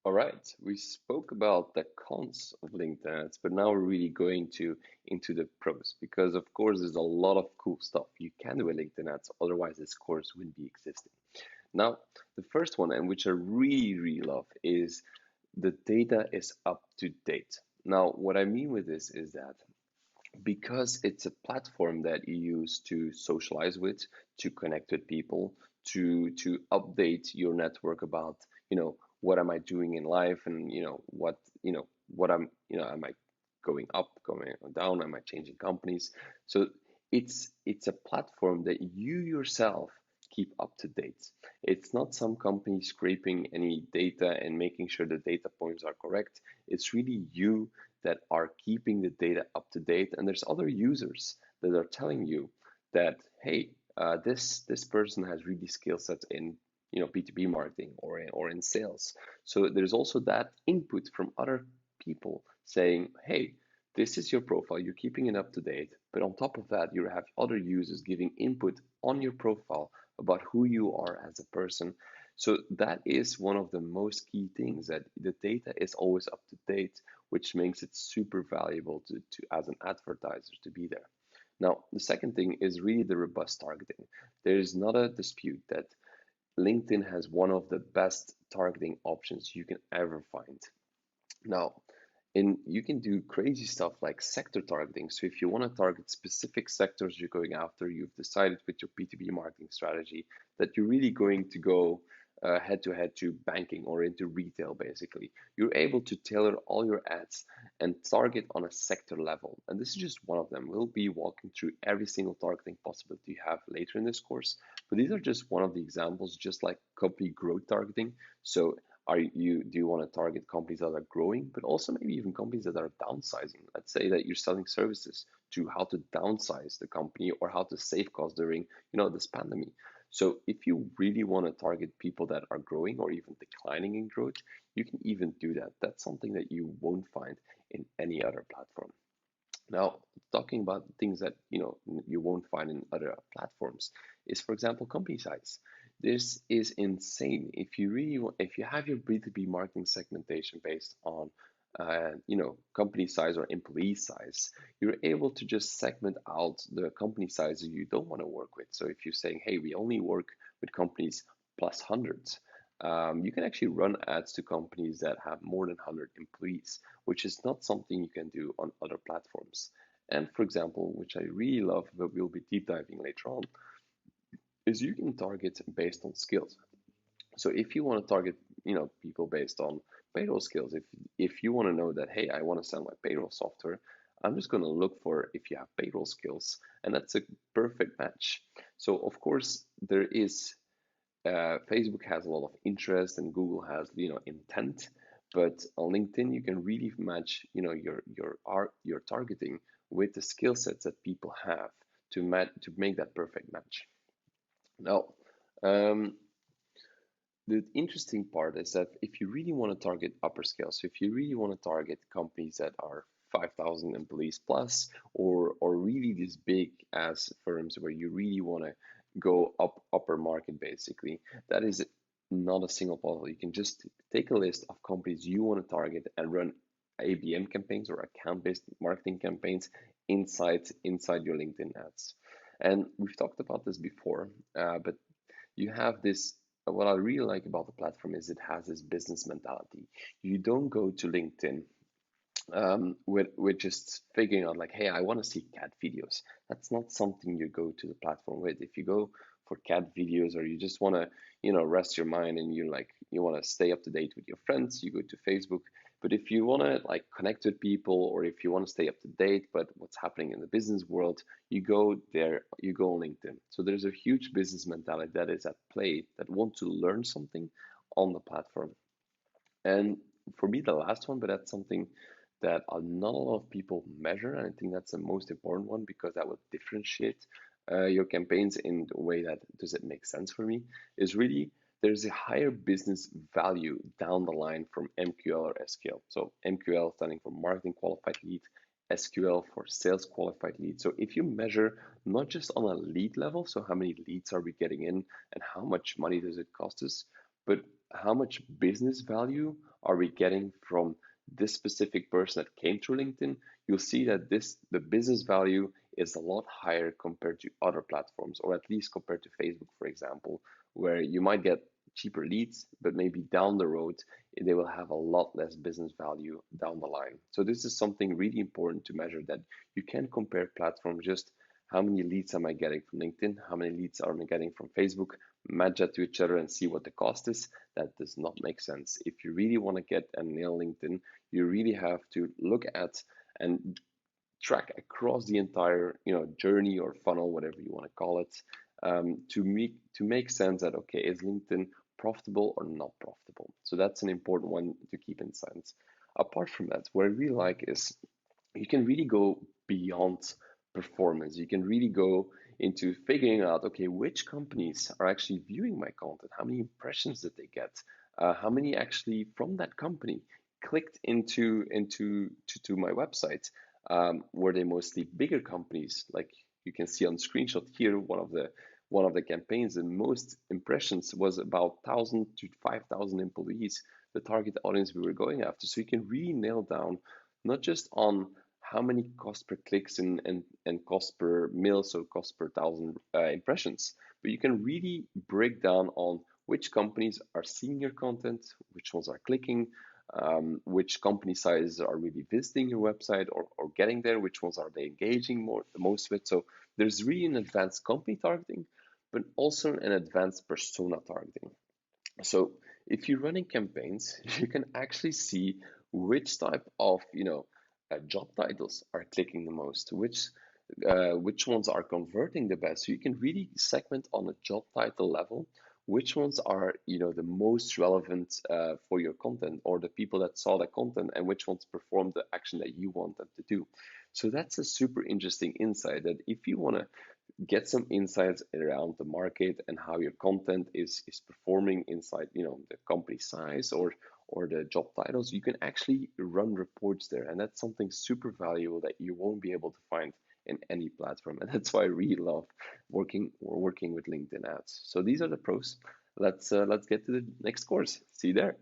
All right, we spoke about the cons of LinkedIn ads, but now we're really going to into the pros because of course there's a lot of cool stuff you can do with LinkedIn ads, otherwise this course wouldn't be existing. Now, the first one, and which I really love, is the data is up to date. Now, what I mean with this is that because it's a platform that you use to socialize with, to connect with people, to update your network about, what am I doing in life, and what am I going up, going down, am I changing companies? So it's a platform that you yourself keep up to date. It's not some company scraping any data and making sure the data points are correct. It's really you that are keeping the data up to date, and there's other users that are telling you that, hey, this person has really skill sets in B2B marketing or in sales. So there's also that input from other people saying, hey, this is your profile, you're keeping it up to date, but on top of that, you have other users giving input on your profile about who you are as a person. So that is one of the most key things, that the data is always up to date, which makes it super valuable to as an advertiser to be there. Now, the second thing is really the robust targeting. There is not a dispute that LinkedIn has one of the best targeting options you can ever find. Now, you can do crazy stuff like sector targeting. So if you want to target specific sectors you're going after, you've decided with your B2B marketing strategy that you're really going to go head to head to banking or into retail, basically. You're able to tailor all your ads and target on a sector level. And this is just one of them. We'll be walking through every single targeting possibility you have later in this course. But these are just one of the examples, just like company growth targeting. So do you want to target companies that are growing, but also maybe even companies that are downsizing? Let's say that you're selling services to how to downsize the company or how to save costs during, this pandemic. So if you really want to target people that are growing or even declining in growth, you can even do that. That's something that you won't find in any other platform. Now, talking about things that you won't find in other platforms is, for example, company size. This is insane. If you really if you have your B2B marketing segmentation based on company size or employee size, you're able to just segment out the company sizes you don't want to work with. So if you're saying, hey, we only work with companies plus hundreds, you can actually run ads to companies that have more than 100 employees, which is not something you can do on other platforms. And for example, which I really love, but we'll be deep diving later on, is you can target based on skills. So if you want to target, people based on payroll skills, if you want to know that, hey, I want to sell my payroll software, I'm just going to look for if you have payroll skills, and that's a perfect match. So of course there is Facebook has a lot of interest, and Google has intent, but on LinkedIn you can really match your targeting with the skill sets that people have to make that perfect match. Now, um, the interesting part is that if you really want to target upper scale, so if you really want to target companies that are 5,000 employees plus, or really these big as firms where you really want to go upper market, basically, that is not a single puzzle. You can just take a list of companies you want to target and run ABM campaigns or account-based marketing campaigns inside your LinkedIn ads. And we've talked about this before, but you have this. What I really like about the platform is it has this business mentality. You don't go to LinkedIn with just figuring out like, hey, I want to see cat videos. That's not something you go to the platform with. If you go for cat videos, or you just want to, rest your mind, and you want to stay up to date with your friends, you go to Facebook. But if you want to like connect with people, or if you want to stay up to date, but what's happening in the business world, you go there, you go on LinkedIn. So there's a huge business mentality that is at play, that want to learn something on the platform. And for me, the last one, but that's something that not a lot of people measure, and I think that's the most important one, because that would differentiate your campaigns in a way that does it make sense for me, is really there's a higher business value down the line from MQL or SQL. So MQL standing for Marketing Qualified Lead, SQL for Sales Qualified Lead. So if you measure not just on a lead level, so how many leads are we getting in and how much money does it cost us, but how much business value are we getting from this specific person that came through LinkedIn, you'll see that the business value is a lot higher compared to other platforms, or at least compared to Facebook, for example, where you might get cheaper leads, but maybe down the road they will have a lot less business value down the line. So this is something really important to measure, that you can compare platforms, just how many leads am I getting from LinkedIn, how many leads am I getting from Facebook, match that to each other and see what the cost is. That does not make sense. If you really want to get and nail LinkedIn, you really have to look at and track across the entire journey or funnel, whatever you want to call it, to make sense that, okay, is LinkedIn profitable or not profitable? So that's an important one to keep in sense. Apart from that, what I really like is you can really go beyond performance. You can really go into figuring out, okay, which companies are actually viewing my content, how many impressions did they get, how many actually from that company clicked into my website. Were they mostly bigger companies? Like you can see on screenshot here, one of the campaigns, the most impressions was about 1,000 to 5,000 employees, the target audience we were going after. So you can really nail down not just on how many cost per clicks and cost per mil, so cost per thousand impressions, but you can really break down on which companies are seeing your content, which ones are clicking, which company sizes are really visiting your website or getting there, which ones are they engaging the most with. So there's really an advanced company targeting, but also an advanced persona targeting. So if you're running campaigns, you can actually see which type of job titles are clicking the most, which ones are converting the best. So you can really segment on a job title level which ones are the most relevant for your content, or the people that saw the content, and which ones perform the action that you want them to do. So that's a super interesting insight, that if you want to get some insights around the market and how your content is performing inside the company size or the job titles, you can actually run reports there, and that's something super valuable that you won't be able to find in any platform. And that's why I really love working with LinkedIn ads. So these are the pros. Let's get to the next course. See you there.